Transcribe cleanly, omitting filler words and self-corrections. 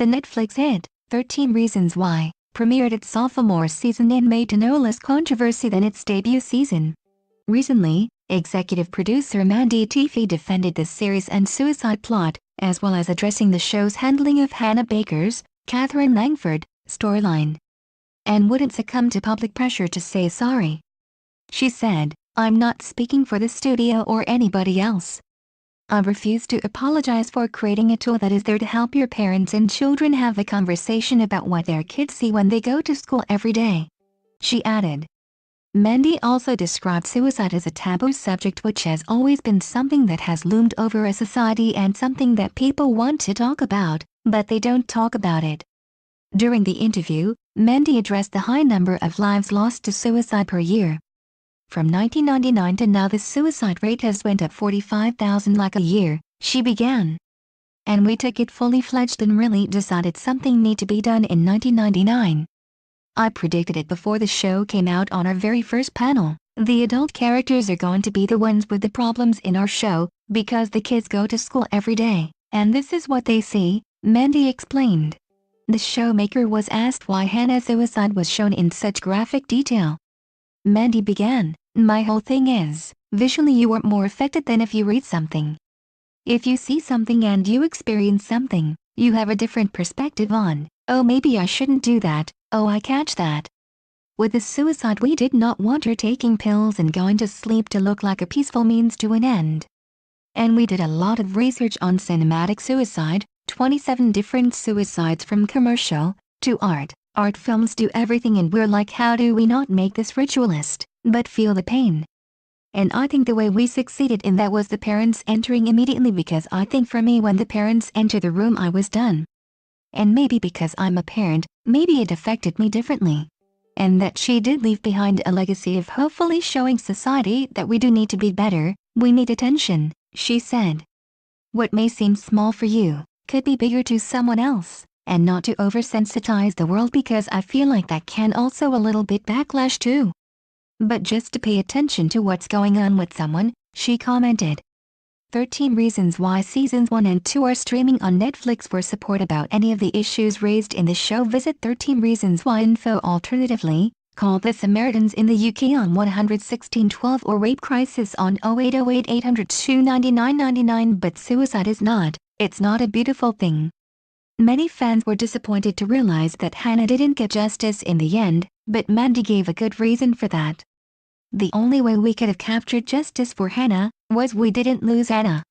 The Netflix hit, 13 Reasons Why, premiered its sophomore season and made no less controversy than its debut season. Recently, executive producer Mandy Teefey defended the series and suicide plot, as well as addressing the show's handling of Hannah Baker's, Catherine Langford, storyline. And wouldn't succumb to public pressure to say sorry. She said, "I'm not speaking for the studio or anybody else. I refuse to apologize for creating a tool that is there to help your parents and children have a conversation about what their kids see when they go to school every day," she added. Mandy also described suicide as a taboo subject, which has always been something that has loomed over a society and something that people want to talk about, but they don't talk about it. During the interview, Mandy addressed the high number of lives lost to suicide per year. From 1999 to now, the suicide rate has went up 45,000 like a year, she began. And we took it fully fledged and really decided something need to be done in 1999. I predicted it before the show came out on our very first panel. The adult characters are going to be the ones with the problems in our show, because the kids go to school every day, and this is what they see, Mandy explained. The showmaker was asked why Hannah's suicide was shown in such graphic detail. Mandy began, "My whole thing is, visually you are more affected than if you read something. If you see something and you experience something, you have a different perspective on, oh maybe I shouldn't do that, oh I catch that." With the suicide, we did not want her taking pills and going to sleep to look like a peaceful means to an end. And we did a lot of research on cinematic suicide, 27 different suicides from commercial to art films do everything, and we're like, how do we not make this ritualist, but feel the pain? And I think the way we succeeded in that was the parents entering immediately, because I think for me when the parents entered the room I was done. And maybe because I'm a parent, maybe it affected me differently. And that she did leave behind a legacy of hopefully showing society that we do need to be better, we need attention, she said. What may seem small for you could be bigger to someone else, and not to oversensitize the world, because I feel like that can also a little bit backlash too. But just to pay attention to what's going on with someone, she commented. 13 Reasons Why Seasons 1 and 2 are streaming on Netflix. For support about any of the issues raised in the show, visit 13 Reasons Why info. Alternatively, call the Samaritans in the UK on 11612 or Rape Crisis on 0808 800 29999. But suicide is not, it's not a beautiful thing. Many fans were disappointed to realize that Hannah didn't get justice in the end, but Mandy gave a good reason for that. The only way we could have captured justice for Hannah was we didn't lose Hannah.